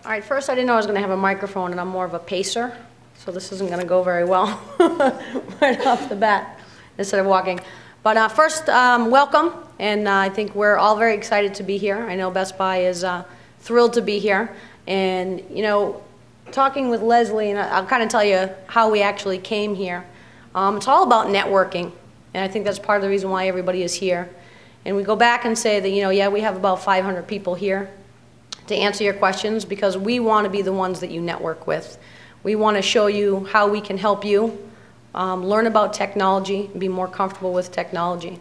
All right, first I didn't know I was going to have a microphone, and I'm more of a pacer, so this isn't going to go very well right off the bat instead of walking. But first, welcome, and I think we're all very excited to be here. I know Best Buy is thrilled to be here, and you know, talking with Leslie, and I'll kind of tell you how we actually came here. It's all about networking, and I think that's part of the reason why everybody is here. And we go back and say that, you know, yeah, we have about 500 people here to answer your questions because we want to be the ones that you network with. We want to show you how we can help you learn about technology and be more comfortable with technology.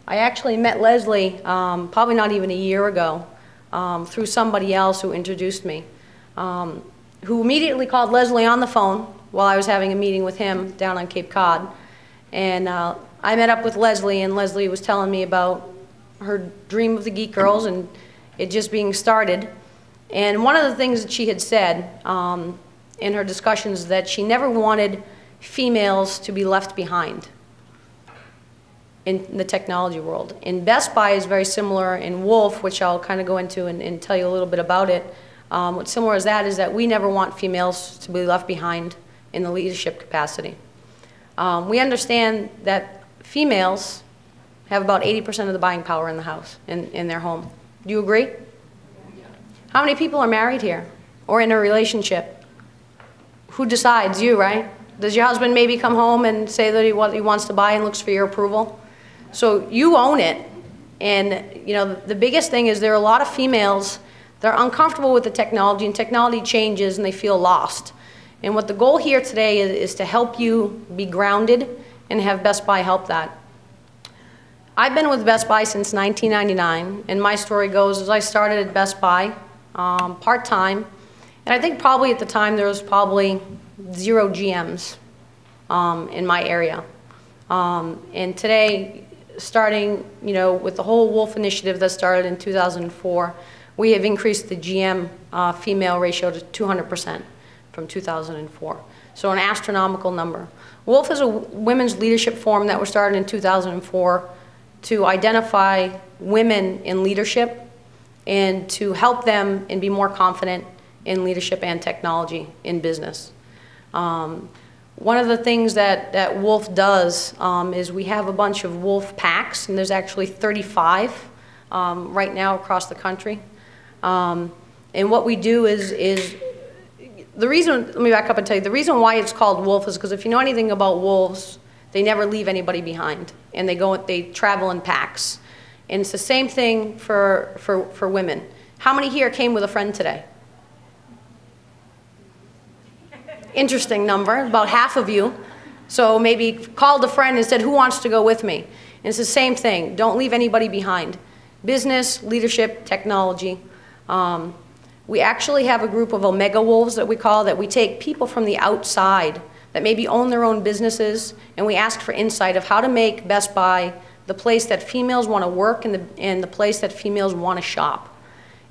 I actually met Leslie probably not even a year ago through somebody else who introduced me, who immediately called Leslie on the phone while I was having a meeting with him down on Cape Cod. And I met up with Leslie, and Leslie was telling me about her dream of the Geek Girls and it just being started. And one of the things that she had said in her discussions is that she never wanted females to be left behind in the technology world. And Best Buy is very similar in Wolf, which I'll kind of go into and tell you a little bit about it. What's similar is that we never want females to be left behind in the leadership capacity. We understand that females have about 80% of the buying power in the house, in their home. Do you agree? How many people are married here or in a relationship? Who decides? You, right? Does your husband maybe come home and say that what he wants to buy and looks for your approval? So you own it. And you know, the biggest thing is there are a lot of females that are uncomfortable with the technology, and technology changes and they feel lost. And what the goal here today is to help you be grounded and have Best Buy help that. I've been with Best Buy since 1999, and my story goes as I started at Best Buy part-time, and I think probably at the time there was probably 0 GMs in my area. And today, starting with the whole Wolf initiative that started in 2004, we have increased the GM female ratio to 200% from 2004. So an astronomical number. Wolf is a women's leadership forum that was started in 2004 to identify women in leadership and to help them and be more confident in leadership and technology in business. One of the things that Wolf does is we have a bunch of Wolf packs, and there's actually 35 right now across the country. And what we do is the reason, let me back up and tell you, the reason why it's called Wolf is because if you know anything about wolves, they never leave anybody behind, and they travel in packs. And it's the same thing for women. How many here came with a friend today? Interesting number, about half of you. So maybe called a friend and said, who wants to go with me? And it's the same thing. Don't leave anybody behind. Business, leadership, technology. We actually have a group of Omega Wolves that we call, that we take people from the outside that maybe own their own businesses, and we ask for insight of how to make Best Buy the place that females want to work and the place that females want to shop.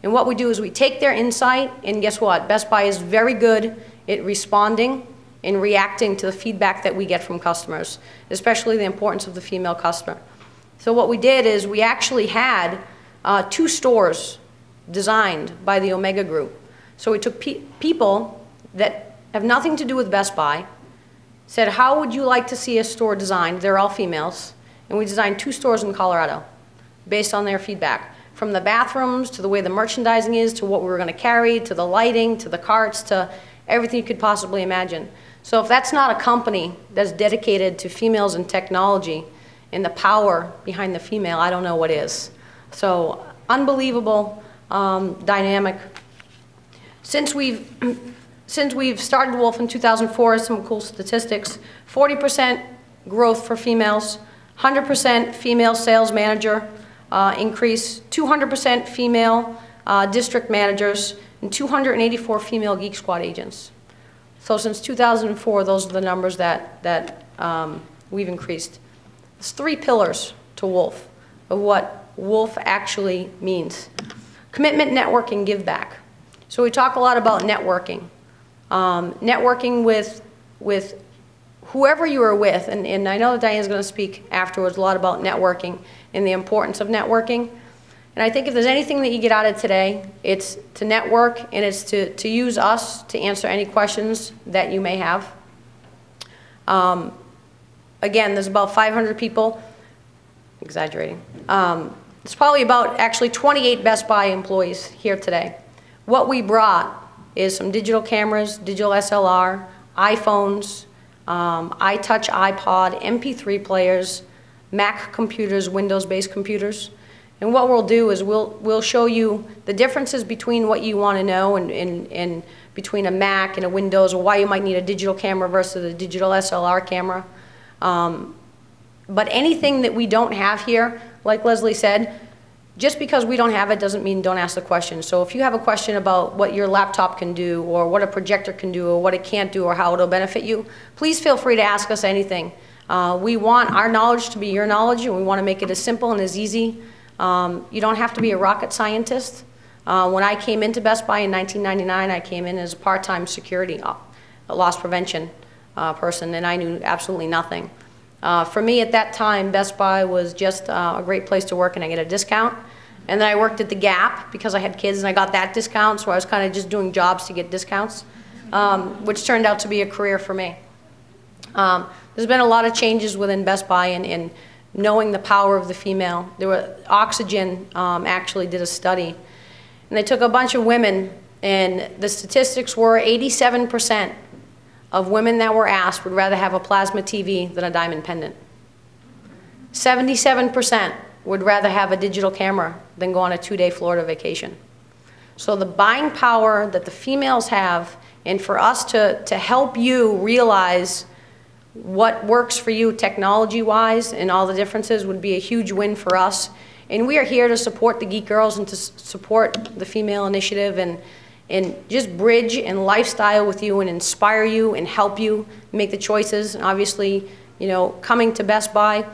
And what we do is we take their insight, and guess what? Best Buy is very good at responding and reacting to the feedback that we get from customers, especially the importance of the female customer. So what we did is we actually had 2 stores designed by the Omega Group. So we took people that have nothing to do with Best Buy, said, how would you like to see a store designed? They're all females. And we designed 2 stores in Colorado based on their feedback. From the bathrooms, to the way the merchandising is, to what we were going to carry, to the lighting, to the carts, to everything you could possibly imagine. So if that's not a company that's dedicated to females and technology and the power behind the female, I don't know what is. So unbelievable dynamic. Since we've started Wolf in 2004, some cool statistics, 40% growth for females, 100% female sales manager increase, 200% female district managers, and 284 female Geek Squad agents. So since 2004, those are the numbers that we've increased. There's 3 pillars to Wolf of what Wolf actually means. Commitment, networking, give back. So we talk a lot about networking. Networking with whoever you are with, and I know that Diane's going to speak afterwards a lot about networking and the importance of networking. And I think if there's anything that you get out of today, it's to network and it's to use us to answer any questions that you may have. Again, there's about 500 people, exaggerating. There's probably about actually 28 Best Buy employees here today. What we brought is some digital cameras, digital SLR, iPhones, iTouch, iPod, MP3 players, Mac computers, Windows-based computers. And what we'll do is we'll show you the differences between what you want to know and between a Mac and a Windows, or why you might need a digital camera versus a digital SLR camera. But anything that we don't have here, like Leslie said, just because we don't have it doesn't mean don't ask the question. So if you have a question about what your laptop can do, or what a projector can do, or what it can't do, or how it'll benefit you, please feel free to ask us anything. We want our knowledge to be your knowledge, and we want to make it as simple and as easy. You don't have to be a rocket scientist. When I came into Best Buy in 1999, I came in as a part-time security loss prevention person, and I knew absolutely nothing. For me at that time, Best Buy was just a great place to work, and I get a discount. And then I worked at the Gap because I had kids and I got that discount, so I was kind of just doing jobs to get discounts, which turned out to be a career for me. There's been a lot of changes within Best Buy in knowing the power of the female. Oxygen actually did a study, and they took a bunch of women, and the statistics were 87% of women that were asked would rather have a plasma TV than a diamond pendant. 77% would rather have a digital camera than go on a 2-day Florida vacation. So the buying power that the females have, and for us to help you realize what works for you technology-wise and all the differences, would be a huge win for us. And we are here to support the Geek Girls and to support the female initiative and just bridge and lifestyle with you and inspire you and help you make the choices. And obviously, you know, coming to Best Buy,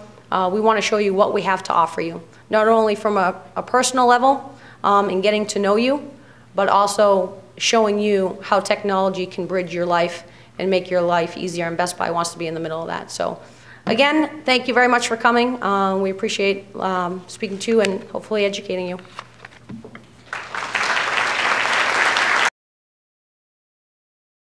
we want to show you what we have to offer you, not only from a personal level and getting to know you, but also showing you how technology can bridge your life and make your life easier, and Best Buy wants to be in the middle of that. So again, thank you very much for coming. We appreciate speaking to you and hopefully educating you.